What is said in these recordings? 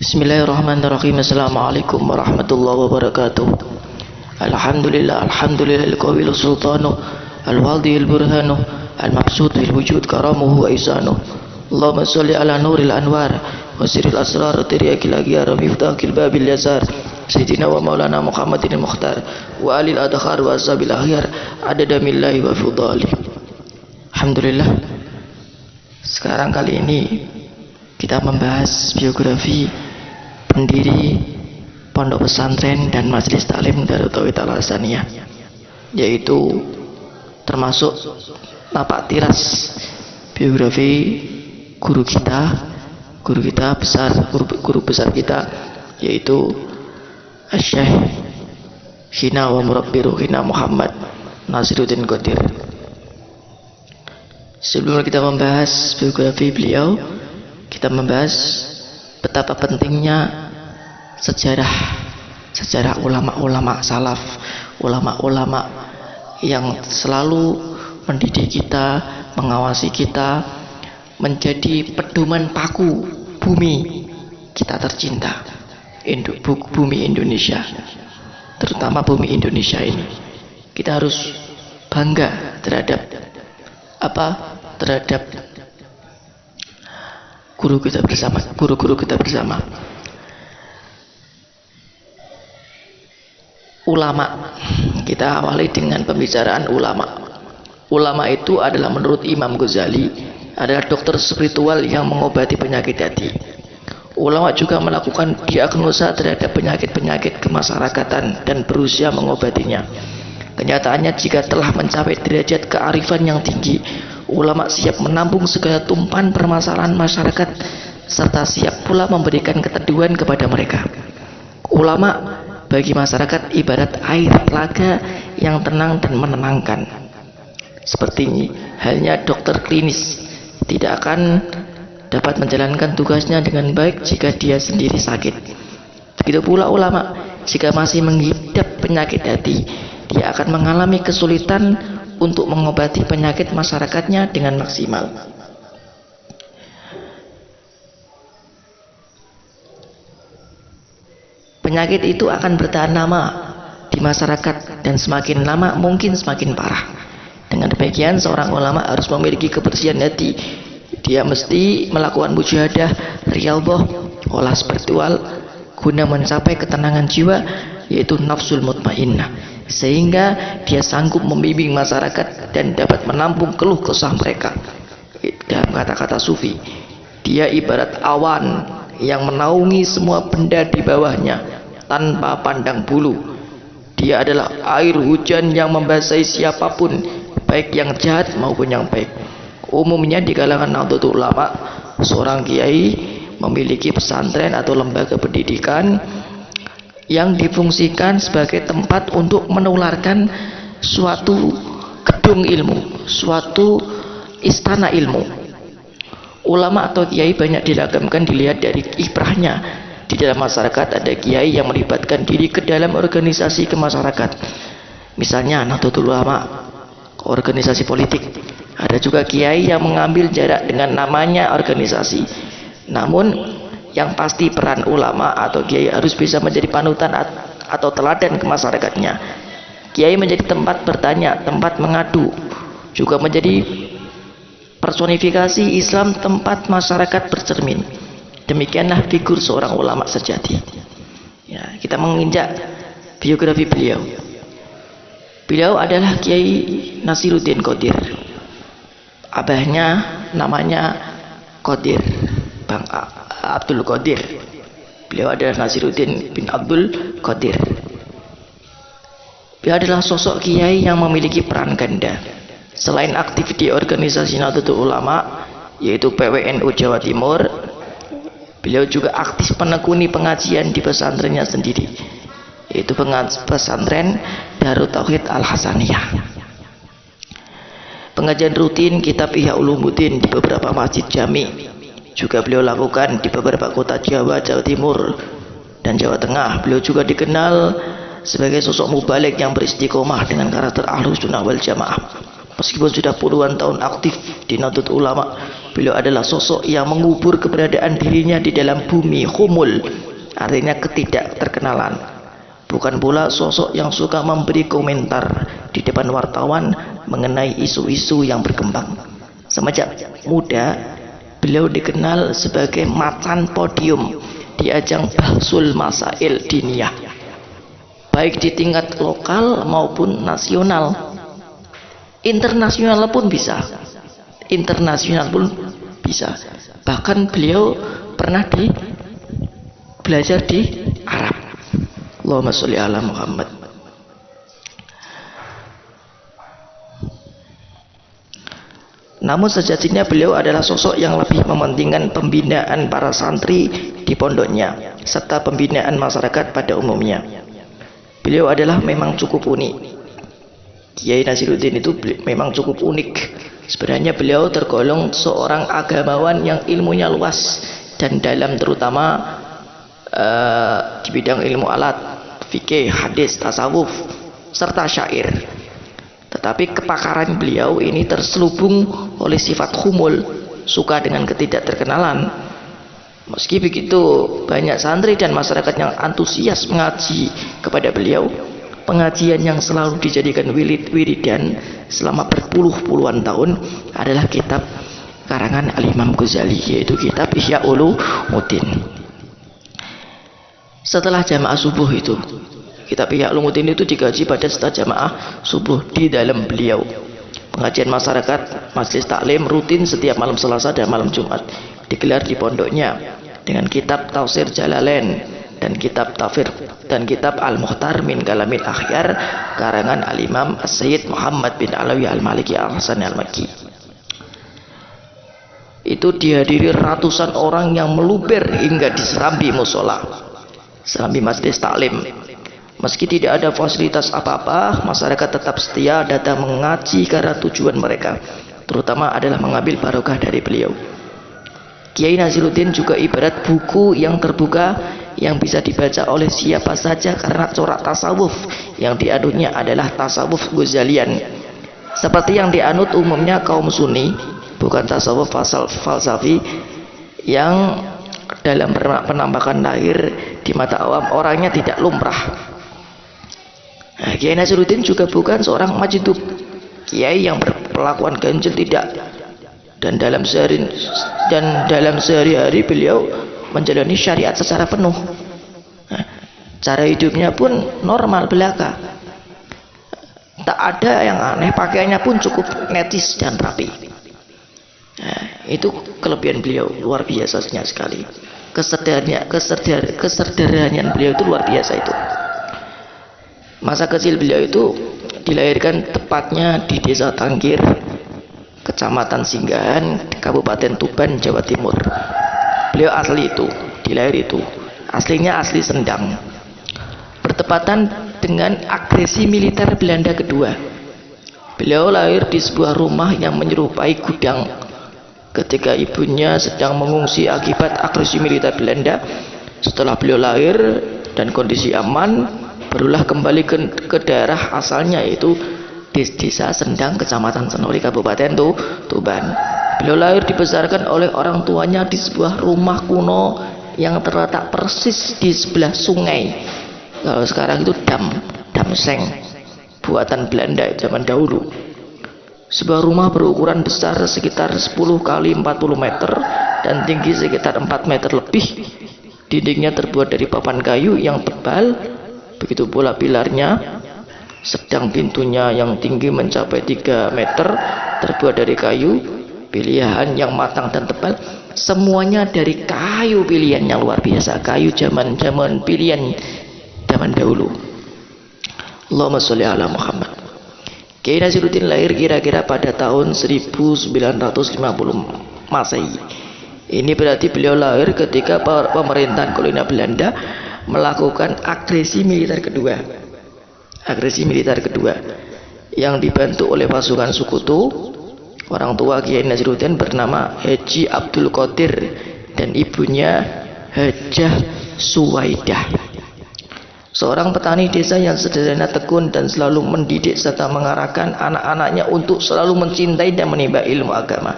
Bismillahirrahmanirrahim. Assalamualaikum warahmatullahi wabarakatuh. Alhamdulillah, alhamdulillah al-qawil sultanu al-wadi al-burhanu al-mabsut fil wujud karamuhu wa isanuh. Allahumma salli ala nuril anwar wa sirril asrar tiriyakil aghyar miftahil babil yazar sayyidina wa maulana Muhammadin al-mukhtar wa alil adkhar wa ashabil akhyar adada millahi wa fudali. Alhamdulillah. Sekarang kali ini kita membahas biografi pendiri pondok pesantren dan majelis taklim Darut Tauhid Al-Hasaniyah, yaitu termasuk tapak tiras biografi guru kita besar, guru besar kita, yaitu Syekh Hina wa Murabbi Ruhina Muhammad Nasiruddin Qadir. Sebelum kita membahas biografi beliau, kita membahas betapa pentingnya sejarah ulama-ulama salaf, ulama-ulama yang selalu mendidik kita, mengawasi kita, menjadi pedoman paku bumi kita tercinta, bumi Indonesia, terutama bumi Indonesia ini. Kita harus bangga terhadap guru kita bersama. Ulama. Kita awali dengan pembicaraan ulama. Ulama itu adalah menurut Imam Ghazali adalah dokter spiritual yang mengobati penyakit hati. Ulama juga melakukan diagnosa terhadap penyakit-penyakit kemasyarakatan dan berusaha mengobatinya. Kenyataannya jika telah mencapai derajat kearifan yang tinggi, ulama siap menampung segala tumpahan permasalahan masyarakat serta siap pula memberikan keteduhan kepada mereka. Ulama bagi masyarakat ibarat air telaga yang tenang dan menenangkan. Seperti ini halnya dokter klinis tidak akan dapat menjalankan tugasnya dengan baik jika dia sendiri sakit. Begitu pula ulama jika masih mengidap penyakit hati, dia akan mengalami kesulitan untuk mengobati penyakit masyarakatnya dengan maksimal. Penyakit itu akan bertahan lama di masyarakat dan semakin lama mungkin semakin parah. Dengan demikian seorang ulama harus memiliki kebersihan hati. Dia mesti melakukan mujahadah riyadhah, olah spiritual guna mencapai ketenangan jiwa, yaitu nafsul mutmainnah, sehingga dia sanggup membimbing masyarakat dan dapat menampung keluh kesah mereka. Dalam kata-kata sufi, dia ibarat awan yang menaungi semua benda di bawahnya tanpa pandang bulu. Dia adalah air hujan yang membasahi siapapun, baik yang jahat maupun yang baik. Umumnya di kalangan Nahdlatul Ulama, seorang kiai memiliki pesantren atau lembaga pendidikan yang difungsikan sebagai tempat untuk menularkan suatu gedung ilmu, suatu istana ilmu. Ulama atau kiai banyak diragamkan dilihat dari kiprahnya. Di dalam masyarakat ada kiai yang melibatkan diri ke dalam organisasi kemasyarakatan, misalnya Nahdlatul Ulama, organisasi politik. Ada juga kiai yang mengambil jarak dengan namanya organisasi. Namun yang pasti peran ulama atau kiai harus bisa menjadi panutan atau teladan ke masyarakatnya. Kiai menjadi tempat bertanya, tempat mengadu, juga menjadi personifikasi Islam, tempat masyarakat bercermin. Demikianlah figur seorang ulama sejati. Ya, kita menginjak biografi beliau. Beliau adalah Kiai Nasiruddin Qadir. Abahnya namanya Qadir, Bang Abdul Qadir. Beliau adalah Nasiruddin bin Abdul Qadir. Beliau adalah sosok kiai yang memiliki peran ganda. Selain aktif di organisasi Nahdlatul Ulama, yaitu PWNU Jawa Timur, beliau juga aktif menekuni pengajian di pesantrennya sendiri, yaitu pesantren Darut Tauhid Al-Hasaniyah. Pengajian rutin kitab Ihya Ulumuddin di beberapa masjid jami juga beliau lakukan di beberapa kota Jawa, Jawa Timur, dan Jawa Tengah. Beliau juga dikenal sebagai sosok mubalik yang beristiqomah dengan karakter Ahlus Sunnah wal Jamaah. Meskipun sudah puluhan tahun aktif di Nahdlatul Ulama, Beliau adalah sosok yang mengubur keberadaan dirinya di dalam bumi, khumul, artinya ketidakterkenalan. Bukan pula sosok yang suka memberi komentar di depan wartawan mengenai isu-isu yang berkembang. Semenjak muda, beliau dikenal sebagai macan podium di ajang bahsul masail diniyah, baik di tingkat lokal maupun nasional. Internasional pun bisa. Bahkan beliau pernah belajar di Arab. Allahumma sholli ala Muhammad. Namun sejatinya beliau adalah sosok yang lebih mementingkan pembinaan para santri di pondoknya serta pembinaan masyarakat pada umumnya. Beliau adalah memang cukup unik. Kiai Naziruddin itu memang cukup unik. Sebenarnya beliau tergolong seorang agamawan yang ilmunya luas dan dalam, terutama di bidang ilmu alat, fikih, hadis, tasawuf, serta syair. Tetapi kepakaran beliau ini terselubung oleh sifat khumul, suka dengan ketidakterkenalan. Meski begitu, banyak santri dan masyarakat yang antusias mengaji kepada beliau. Pengajian yang selalu dijadikan wiridan selama berpuluh-puluhan tahun adalah kitab karangan Al-Imam Ghazali, yaitu kitab Ihya Ulumuddin. Setelah jamaah subuh itu, kitab Ihya Ulumuddin itu dikaji pada setelah jamaah subuh di dalam beliau. Pengajian masyarakat majelis taklim rutin setiap malam Selasa dan malam Jumat digelar di pondoknya dengan kitab Tafsir Jalalain dan kitab Tafsir dan kitab Al-Mukhtar min Kalamil Akhyar karangan Al-Imam As-Sayyid Muhammad bin Alawi Al-Maliki Al-Hasan Al-Makki. Itu dihadiri ratusan orang yang meluber hingga di serambi musola, serambi majelis taklim. Meski tidak ada fasilitas apa-apa, masyarakat tetap setia datang mengaji karena tujuan mereka terutama adalah mengambil barokah dari beliau. Kiai Naziruddin juga ibarat buku yang terbuka yang bisa dibaca oleh siapa saja karena corak tasawuf yang dianutnya adalah tasawuf Ghazalian, seperti yang dianut umumnya kaum Sunni, bukan tasawuf falsafi yang dalam penampakan lahir di mata awam orangnya tidak lumrah. Kiai Naziruddin juga bukan seorang majidub, kiai yang berpelakuan ganjil, tidak. Dan dalam sehari-hari beliau menjalani syariat secara penuh. Cara hidupnya pun normal belaka. Tak ada yang aneh, pakaiannya pun cukup netis dan rapi. Itu kelebihan beliau, luar biasanya sekali. Kesederhanaan beliau itu luar biasa itu. Masa kecil beliau itu dilahirkan tepatnya di Desa Tangkir, Kecamatan Singgahan, Kabupaten Tuban, Jawa Timur. Beliau dilahir itu. Aslinya asli Sendang. Bertepatan dengan agresi militer Belanda kedua. Beliau lahir di sebuah rumah yang menyerupai gudang. Ketika ibunya sedang mengungsi akibat agresi militer Belanda, setelah beliau lahir dan kondisi aman, barulah kembali ke daerah asalnya, yaitu di Desa Sendang, Kecamatan Senori, Kabupaten Tuban. Beliau lahir dibesarkan oleh orang tuanya di sebuah rumah kuno yang terletak persis di sebelah sungai. Kalau sekarang itu damseng, buatan Belanda zaman dahulu. Sebuah rumah berukuran besar sekitar 10 kali 40 meter dan tinggi sekitar 4 meter lebih. Dindingnya terbuat dari papan kayu yang tebal, begitu pula pilarnya. Sedang pintunya yang tinggi mencapai 3 meter terbuat dari kayu pilihan yang matang dan tebal. Semuanya dari kayu pilihannya luar biasa, kayu zaman pilihan zaman dahulu. Allahumma sholli ala Muhammad. Kiai Naziruddin lahir kira-kira pada tahun 1950 Masehi. Ini berarti beliau lahir ketika pemerintahan kolonial Belanda melakukan agresi militer kedua. Agresi militer kedua yang dibantu oleh pasukan sekutu. Orang tua Kiai Naziruddin bernama Haji Abdul Qadir dan ibunya Hajah Suwaidah, seorang petani desa yang sederhana, tekun dan selalu mendidik serta mengarahkan anak-anaknya untuk selalu mencintai dan menimba ilmu agama.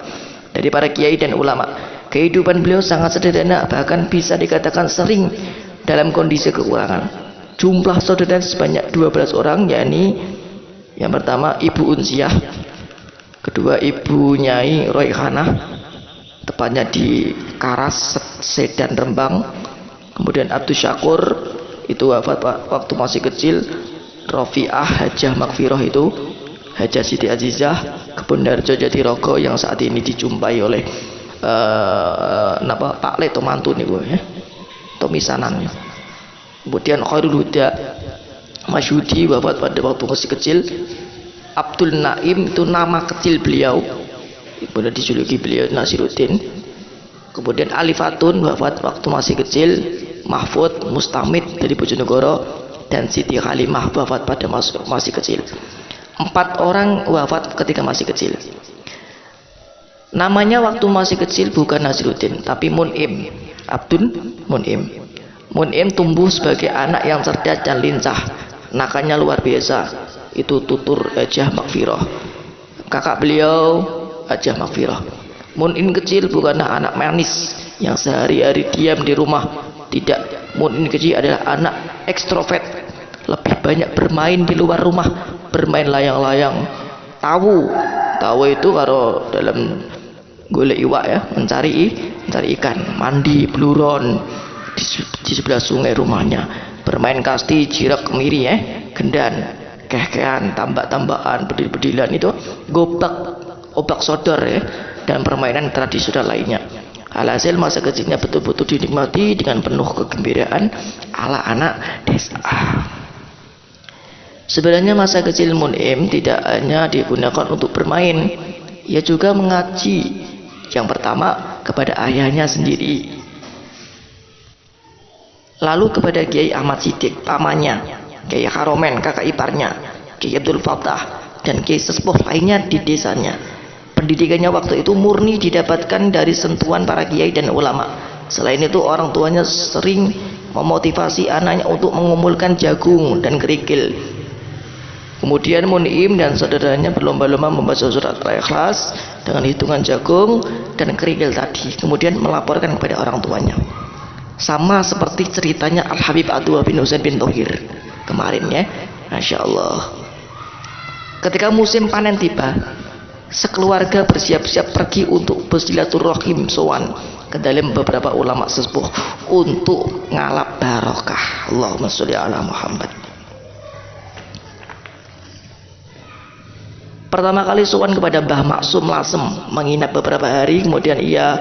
dari para kiai dan ulama. Kehidupan beliau sangat sederhana, bahkan bisa dikatakan sering dalam kondisi kekurangan. Jumlah saudara sebanyak 12 orang, yakni yang pertama Ibu Unsiah, kedua Ibu Nyai Royhanah, tepatnya di Karas, Sedan, Rembang. Kemudian Abdul Syakur itu wafat waktu masih kecil. Rofiah Hajah Makfiroh itu Hajah Siti Azizah Kebondarjo Jatirogo yang saat ini dijumpai oleh Pak Le Tomantu nih gue ya, Tomisanan. Kemudian Khairul Huda Masyudi wafat pada waktu masih kecil. Abdul Naim itu nama kecil beliau, kemudian dijuluki beliau Nasiruddin. Kemudian Ali Fatun wafat waktu masih kecil. Mahfud Mustamid dari Bojonegoro, dan Siti Halimah wafat pada masih kecil. 4 orang wafat ketika masih kecil. Namanya waktu masih kecil bukan Nasiruddin, tapi Mun'im, Abdul Mun'im. Mun'im tumbuh sebagai anak yang cerdas dan lincah, nakanya luar biasa. Itu tutur Hajah Makfiroh, kakak beliau Hajah Makfiroh. Mun'im kecil bukanlah anak manis yang sehari-hari diam di rumah. Tidak, Mun'im kecil adalah anak ekstrovert, lebih banyak bermain di luar rumah, bermain layang-layang. Tahu itu kalau dalam golek iwak ya, mencari ikan, mandi bluron di sebelah sungai rumahnya, bermain kasti, jirak, kemiri ya, gendan, kekean, tambak-tambakan, bedil-bedilan, itu gobak, obak sodor ya, dan permainan tradisional lainnya. Alhasil masa kecilnya betul-betul dinikmati dengan penuh kegembiraan ala anak desa. Sebenarnya masa kecil Mun'im tidak hanya digunakan untuk bermain, ia juga mengaji. Yang pertama kepada ayahnya sendiri, lalu kepada Kiai Ahmad Siddiq pamannya, Kiai Haromen kakak iparnya, Kiai Abdul Fattah, dan Kiai sesepuh lainnya di desanya. Pendidikannya waktu itu murni didapatkan dari sentuhan para kiai dan ulama. Selain itu orang tuanya sering memotivasi anaknya untuk mengumpulkan jagung dan kerikil. Kemudian Mun'im dan saudaranya berlomba-lomba membaca surat Al-Ikhlas dengan hitungan jagung dan kerikil tadi, kemudian melaporkan kepada orang tuanya. Sama seperti ceritanya Al-Habib Adwa bin Husain bin Thohir kemarin ya, Masya Allah. Ketika musim panen tiba, sekeluarga bersiap-siap pergi untuk bersilaturahim sowan ke dalam beberapa ulama sesepuh untuk ngalap barokah. Allahumma sholli ala Muhammad. Pertama kali sowan kepada Mbah Maksum Lasem, menginap beberapa hari, kemudian ia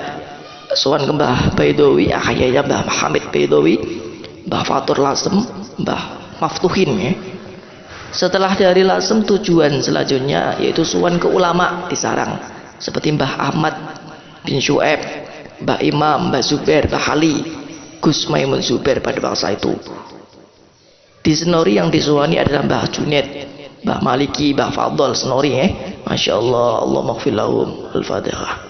sowan ke Mbah Baidowi, ayahnya Mbah Hamid Baidowi, Mbah Fatur Lasem, Mbah Maftuhin ya. Setelah dari Lasem, tujuan selanjutnya yaitu sowan ke ulama di Sarang seperti Mbah Ahmad bin Syu'aib, Mbah Imam, Mbah Zubair, Mbah Ali, Gus Maimun Zubair pada masa itu. Di Senori yang disowani adalah Mbah Junaid, Mbah Maliki, Mbah Fadl Senori ya. Masya Allah, Allah maghfir lahum. Al-Fatihah.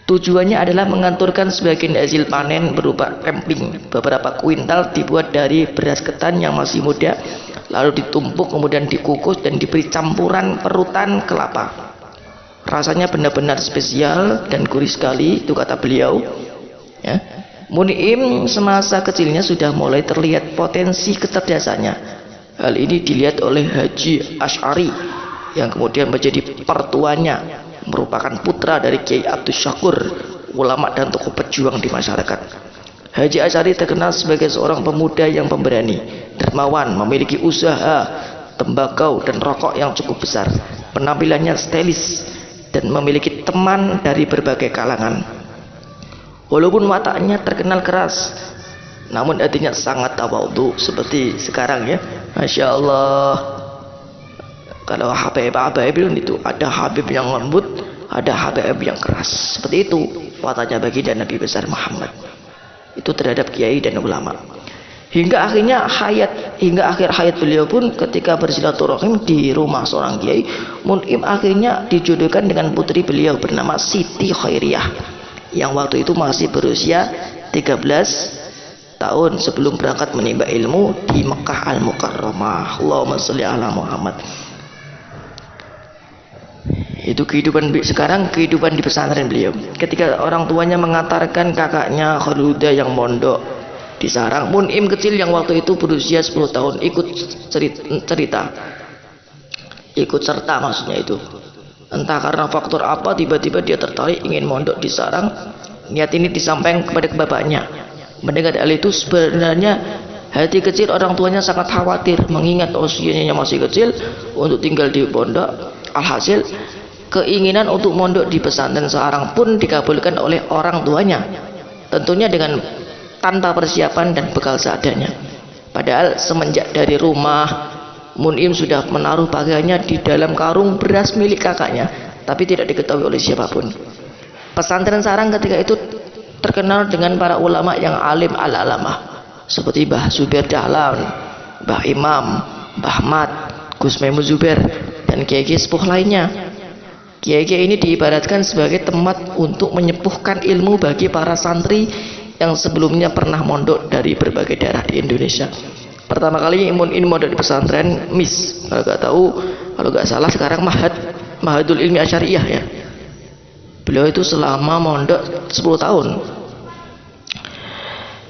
Tujuannya adalah menganturkan sebagian hasil panen berupa emping. Beberapa kuintal dibuat dari beras ketan yang masih muda, lalu ditumpuk, kemudian dikukus dan diberi campuran perutan kelapa. Rasanya benar-benar spesial dan gurih sekali, itu kata beliau ya. Mun'im semasa kecilnya sudah mulai terlihat potensi kecerdasannya. Hal ini dilihat oleh Haji Asy'ari yang kemudian menjadi pertuanya, merupakan putra dari Kiai Abdul Syakur, ulama dan tokoh pejuang di masyarakat. Haji Asy'ari terkenal sebagai seorang pemuda yang pemberani, dermawan, memiliki usaha tembakau dan rokok yang cukup besar. Penampilannya stylish dan memiliki teman dari berbagai kalangan. Walaupun wataknya terkenal keras, namun hatinya sangat tawadhu seperti sekarang ya. Masya Allah. Kalau Habib itu ada Habib yang lembut, ada Habib yang keras. Seperti itu wataknya baginda Nabi besar Muhammad itu terhadap kiai dan ulama. Hingga akhir hayat beliau pun ketika bersilaturahim di rumah seorang kiai, Mun'im akhirnya dijodohkan dengan putri beliau bernama Siti Khairiyah yang waktu itu masih berusia 13 tahun sebelum berangkat menimba ilmu di Mekah Al-Mukarramah. Allahumma sholli ala Muhammad. Itu kehidupan sekarang, kehidupan di pesantren beliau. Ketika orang tuanya mengantarkan kakaknya Khuluda yang mondok di sarang, Mun'im kecil yang waktu itu berusia 10 tahun ikut cerita, ikut serta maksudnya itu. Entah karena faktor apa tiba-tiba dia tertarik ingin mondok di sarang. Niat ini disampaikan kepada bapaknya. Mendengar hal itu sebenarnya hati kecil orang tuanya sangat khawatir, mengingat usianya masih kecil untuk tinggal di pondok. Alhasil keinginan untuk mondok di pesantren sarang pun dikabulkan oleh orang tuanya, tentunya dengan tanpa persiapan dan bekal seadanya. Padahal semenjak dari rumah, Mun'im sudah menaruh pakaiannya di dalam karung beras milik kakaknya, tapi tidak diketahui oleh siapapun. Pesantren sarang ketika itu terkenal dengan para ulama yang alim al-alamah, seperti Mbah Zubair Dahlan, Mbah Imam, Mbah Ahmad, Gus Maimun Zubair, dan kiai-kiai sepuh lainnya. Kiai-kiai ini diibaratkan sebagai tempat untuk menyepuhkan ilmu bagi para santri yang sebelumnya pernah mondok dari berbagai daerah di Indonesia. Pertama kali Mun'im mondok di pesantren MIS, kalau nggak tahu, kalau nggak salah sekarang Mahadul Ilmi Asyariah ya. Beliau itu selama mondok 10 tahun.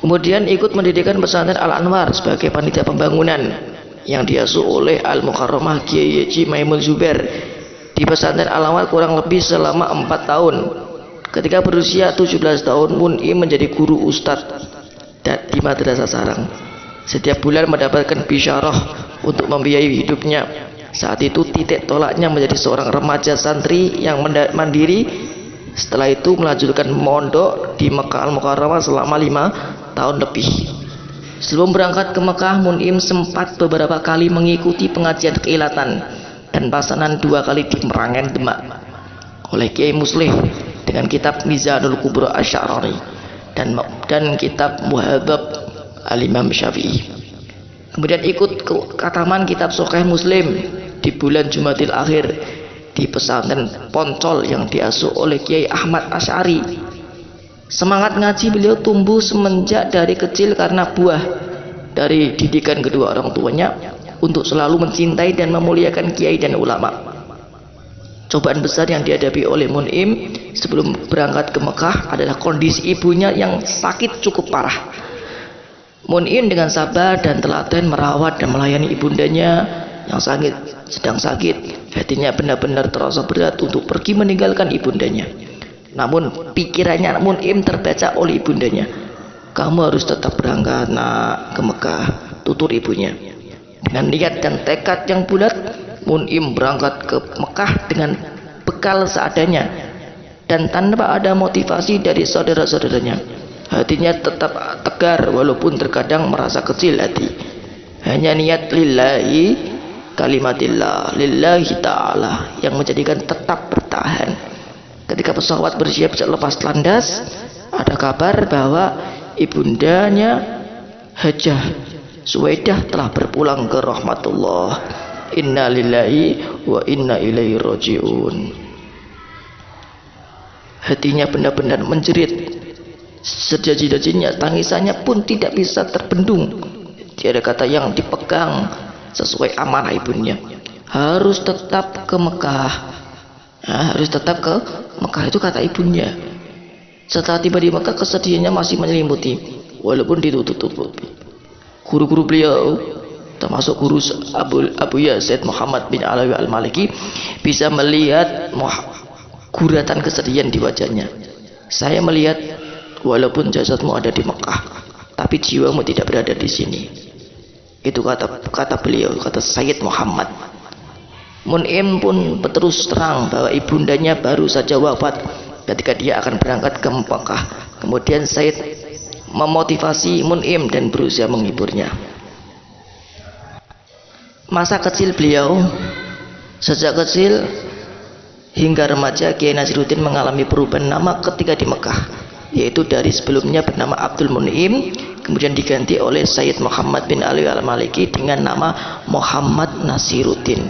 Kemudian ikut mendirikan pesantren Al-Anwar sebagai panitia pembangunan yang diasuh oleh Al-Mukarramah Kiai Haji Maimun Zubair. Di pesantren Al-Anwar kurang lebih selama 4 tahun. Ketika berusia 17 tahun, Mun'im menjadi guru ustadz di madrasah sarang. Setiap bulan mendapatkan bisyarah untuk membiayai hidupnya. Saat itu titik tolaknya menjadi seorang remaja santri yang mandiri. Setelah itu melanjutkan mondok di Mekah Al-Mukarramah selama 5 tahun lebih. Sebelum berangkat ke Mekah, Mun'im sempat beberapa kali mengikuti pengajian keilatan dan pasangan 2 kali di Merangen Demak oleh Kiai Muslih dengan kitab Mizanul Kubra Asy'arani dan kitab Muhadzab Al-Imam Syafi'i. Kemudian ikut ke kataman kitab Sahih Muslim di bulan Jumadil Akhir di pesantren Poncol yang diasuh oleh Kiai Ahmad Asy'ari. Semangat ngaji beliau tumbuh semenjak dari kecil karena buah dari didikan kedua orang tuanya untuk selalu mencintai dan memuliakan kiai dan ulama. Cobaan besar yang dihadapi oleh Mun'im sebelum berangkat ke Mekah adalah kondisi ibunya yang sakit cukup parah. Mun'im dengan sabar dan telaten merawat dan melayani ibundanya yang sedang sakit. Hatinya benar-benar terasa berat untuk pergi meninggalkan ibundanya. Namun pikirannya Mun'im terbaca oleh ibundanya. Kamu harus tetap berangkat nak ke Mekah, tutur ibunya. Dengan niat dan tekad yang bulat, Mun'im berangkat ke Mekah dengan bekal seadanya dan tanpa ada motivasi dari saudara-saudaranya. Hatinya tetap tegar walaupun terkadang merasa kecil hati. Hanya niat lillahi kalimatillah, lillahi ta'ala yang menjadikan tetap bertahan. Ketika pesawat bersiap lepas landas, ada kabar bahwa ibundanya Hajah Suwaidah telah berpulang ke rahmatullah. Inna lillahi wa inna ilaihi raji'un. Hatinya benar-benar menjerit. Sejaji-jajinya, tangisannya pun tidak bisa terbendung. Tiada kata yang dipegang sesuai amanah ibunya. Harus tetap ke Mekah. Harus tetap ke Mekah, itu kata ibunya. Setelah tiba di Mekah, kesedihannya masih menyelimuti walaupun ditutup-tutupi. Guru-guru beliau termasuk guru Abu Yazid Muhammad bin Alawi Al-Maliki bisa melihat guratan kesedihan di wajahnya. Saya melihat walaupun jasadmu ada di Mekah, tapi jiwamu tidak berada di sini. Itu kata beliau, kata Sayyid Muhammad. Mun'im pun terus terang bahwa ibundanya baru saja wafat ketika dia akan berangkat ke Mekah. Kemudian Sayyid memotivasi Mun'im dan berusaha menghiburnya. Masa kecil beliau, sejak kecil hingga remaja, Kiai Naziruddin mengalami perubahan nama ketika di Mekah, yaitu dari sebelumnya bernama Abdul Mun'im kemudian diganti oleh Sayyid Muhammad bin Ali Al-Maliki dengan nama Muhammad Naziruddin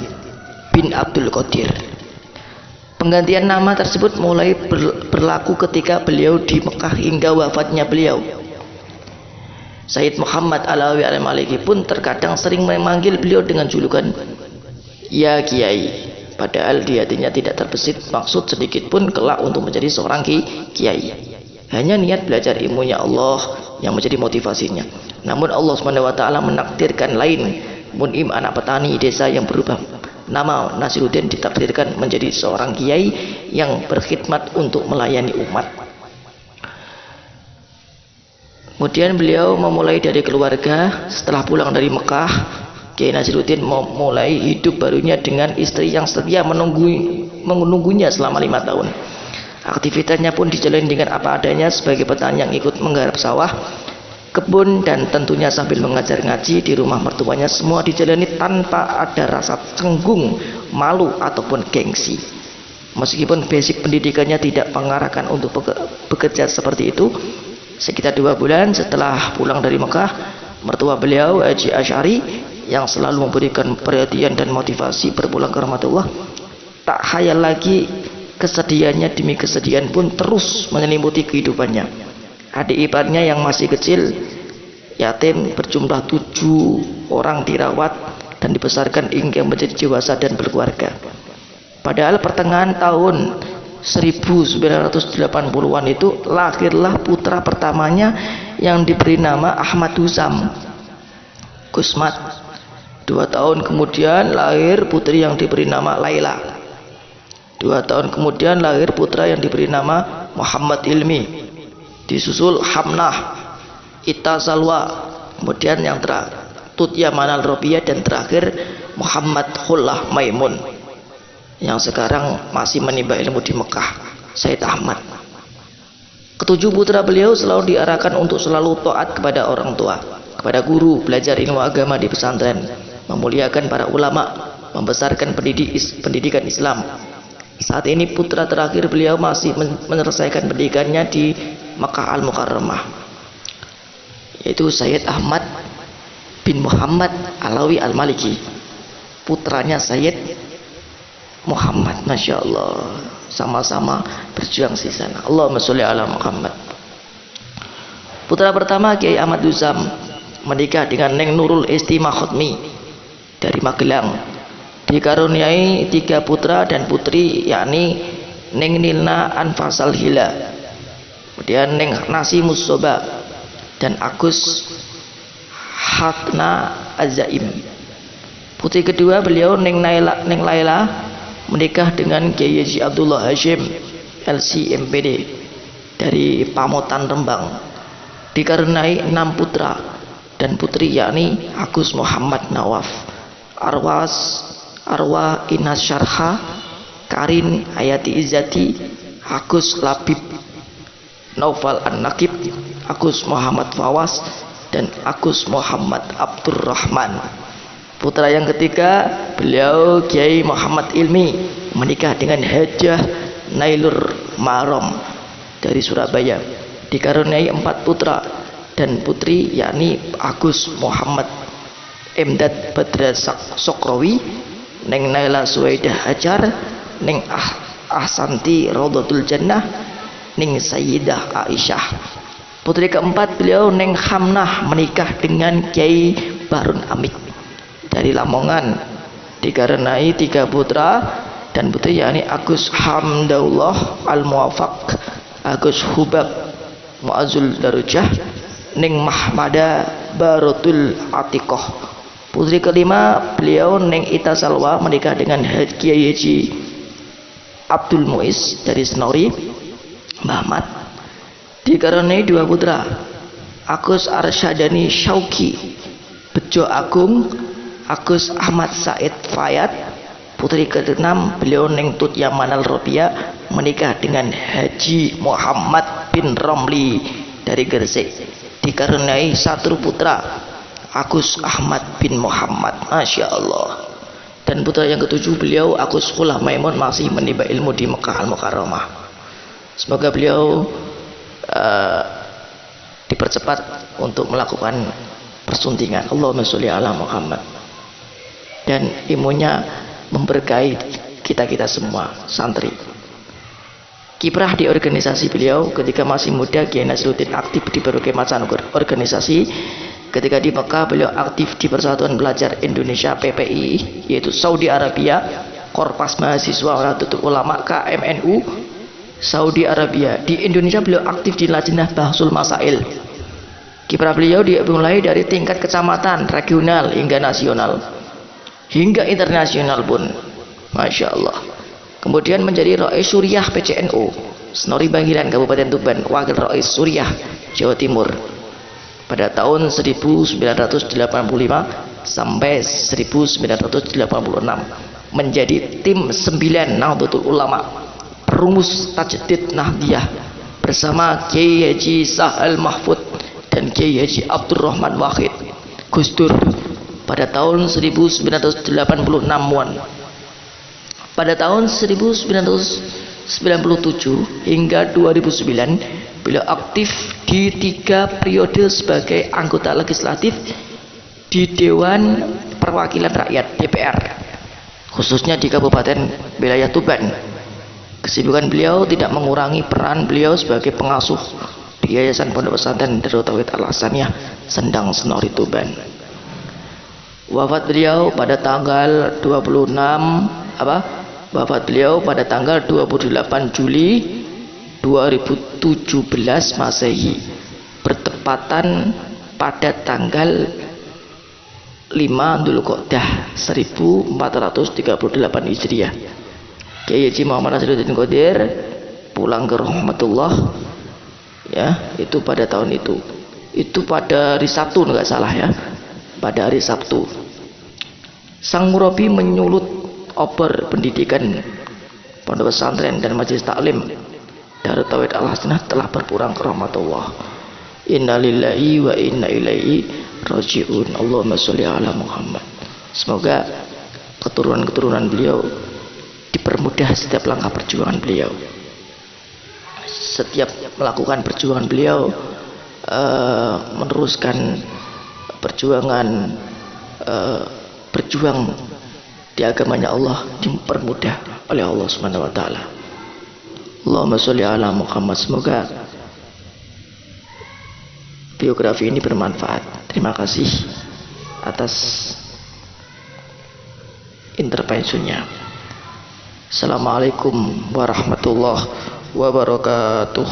bin Abdul Qadir. Penggantian nama tersebut mulai berlaku ketika beliau di Mekah hingga wafatnya beliau. Sayyid Muhammad Alawi Al-Maliki pun terkadang sering memanggil beliau dengan julukan Ya Kiai. padahal di hatinya tidak terbesit maksud sedikit pun kelak untuk menjadi seorang kiai. Hanya niat belajar ilmunya Allah yang menjadi motivasinya. Namun Allah Subhanahu wa taala menakdirkan lain. Munim anak petani desa yang berubah nama Nasiruddin ditakdirkan menjadi seorang kiai yang berkhidmat untuk melayani umat. Kemudian beliau memulai dari keluarga. Setelah pulang dari Mekah, Kiai Nasiruddin memulai hidup barunya dengan istri yang setia menunggunya selama 5 tahun. Aktivitasnya pun dijalani dengan apa adanya sebagai petani yang ikut menggarap sawah, kebun, dan tentunya sambil mengajar ngaji di rumah mertuanya. Semua dijalani tanpa ada rasa canggung, malu, ataupun gengsi. Meskipun basic pendidikannya tidak mengarahkan untuk bekerja seperti itu. Sekitar 2 bulan setelah pulang dari Mekah, mertua beliau Haji Asy'ari yang selalu memberikan perhatian dan motivasi berpulang ke rahmatullah, tak hayal lagi kesedihannya demi kesedihan pun terus menyelimuti kehidupannya. Adik iparnya yang masih kecil yatim berjumlah 7 orang dirawat dan dibesarkan hingga menjadi dewasa dan berkeluarga. Padahal pertengahan tahun 1980-an itu lahirlah putra pertamanya yang diberi nama Ahmad Huzam Gusmat. 2 tahun kemudian lahir putri yang diberi nama Laila. 2 tahun kemudian lahir putra yang diberi nama Muhammad Ilmi, disusul Hamnah, Ita Salwa, kemudian yang terakhir Tutya Manal Robiah, dan terakhir Muhammad Khullah Maimun yang sekarang masih menimba ilmu di Mekah, Said Ahmad. Ketujuh putra beliau selalu diarahkan untuk selalu taat kepada orang tua, kepada guru, belajar ilmu agama di pesantren, memuliakan para ulama, membesarkan pendidikan Islam. Saat ini putra terakhir beliau masih menyelesaikan pendidikannya di Makkah Al-Mukarramah, yaitu Sayyid Ahmad bin Muhammad Alawi Al-Maliki, putranya Sayyid Muhammad. Masya Allah, sama-sama berjuang di sana. Allahumma sholli ala Muhammad. Putra pertama Kiai Ahmad Huzam menikah dengan Neng Nurul Istimah Khotmi dari Magelang. Dikaruniai 3 putra dan putri, yakni Neng Nilna Anfasal Hila, kemudian Neng Nasi Musoba, dan Agus Hatna Azaim. Putri kedua beliau Neng Laila menikah dengan Kiai Haji Abdullah Hashim LC MPD dari Pamotan Rembang. Dikaruniai 6 putra dan putri, yakni Agus Muhammad Nawaf, Arwa Inas Syarha, Karin Hayati Izzati, Agus Labib Naufal An-Nakib, Agus Muhammad Fawas, dan Agus Muhammad Abdurrahman. Putra yang ketiga beliau Kiai Muhammad Ilmi menikah dengan Hajah Nailur Marom dari Surabaya. Dikaruniai 4 putra dan putri, yakni Agus Muhammad Emdad Badra Sokrowi, Neng Naila Suwaidah Hajar, Neng Ahsanti Raudhatul Jannah, Neng Sayyidah Aisyah. Putri keempat beliau Neng Hamnah menikah dengan Kiai Barun Amik dari Lamongan. Dikaruniai 3 putra dan putri, yakni Agus Hamdaullah Al-Muwafaq, Agus Hubab Mu'azzul Darujah, Neng Mahmada Barotul Atikoh. Putri kelima beliau Neng Ita Salwa menikah dengan Kiai Haji Abdul Muiz dari Senori, Mbah Mat. Dikaruniai 2 putra, Agus Arsyadani Syauki Bejo Agung, Agus Ahmad Said Fayat. Putri ke-6 beliau Neng Tutya Manal Robiah menikah dengan Haji Muhammad bin Romli dari Gresik. Dikaruniai 1 putra, Agus Ahmad bin Muhammad. Masya Allah. Dan putra yang ke-7 beliau Agus Khullah Maimun masih menimba ilmu di Makkah Al-Mukarramah. Semoga beliau dipercepat untuk melakukan persuntingan. Allahumma sholli ala Muhammad. Dan ilmunya memberkahi kita semua santri. Kiprah di organisasi beliau ketika masih muda, Kiai Nasiruddin aktif di berbagai macam organisasi. Ketika di Mekah beliau aktif di Persatuan Pelajar Indonesia PPI, yaitu Saudi Arabia, Korpas Mahasiswa Nahdlatul Ulama KMNU Saudi Arabia. Di Indonesia beliau aktif di Lajnah Bahsul Masail. Kiprah beliau dimulai dari tingkat kecamatan, regional hingga nasional, hingga internasional pun, masya Allah. Kemudian menjadi Rais Suriah PCNU Senori Banghilan Kabupaten Tuban, Wakil Rais Suriah Jawa Timur pada tahun 1985 sampai 1986, menjadi tim 9 Nahdlatul Ulama perumus Tajdid Nahdiyah bersama Kiai Haji Sahal Mahfud dan Kiai Haji Abdurrahman Wahid Gus Dur pada tahun 1986-an. Pada tahun 1997 hingga 2009 beliau aktif di 3 periode sebagai anggota legislatif di Dewan Perwakilan Rakyat DPR, khususnya di Kabupaten wilayah Tuban. Kesibukan beliau tidak mengurangi peran beliau sebagai pengasuh di Yayasan Pondok Pesantren Darut Tauhid Al Hasaniyah Sendang Senori Tuban. Wafat beliau pada tanggal 28 Juli 2017 Masehi, bertepatan pada tanggal 5 Dzulqa'dah 1438 Hijriah. Kiai Haji Muhammad Nasruddin Qadir pulang ke rahmatullah, ya, itu pada tahun itu pada hari Sabtu enggak salah ya, pada hari Sabtu. Sang murabi menyulut obor pendidikan pondok pesantren dan majelis taklim Darut Tauhid Al Hasanah telah berpulang ke rahmatullah. Innalillahi wa inna ilaihi rajiun. Allahumma sholli ala Muhammad. Semoga keturunan-keturunan beliau dipermudah setiap langkah perjuangan beliau. Setiap melakukan perjuangan beliau, meneruskan perjuangan, berjuang di agamanya Allah dipermudah oleh Allah Subhanahu wa taala. Allahumma sholli ala Muhammad. Semoga biografi ini bermanfaat. Terima kasih atas intervensinya. Assalamualaikum warahmatullahi wabarakatuh.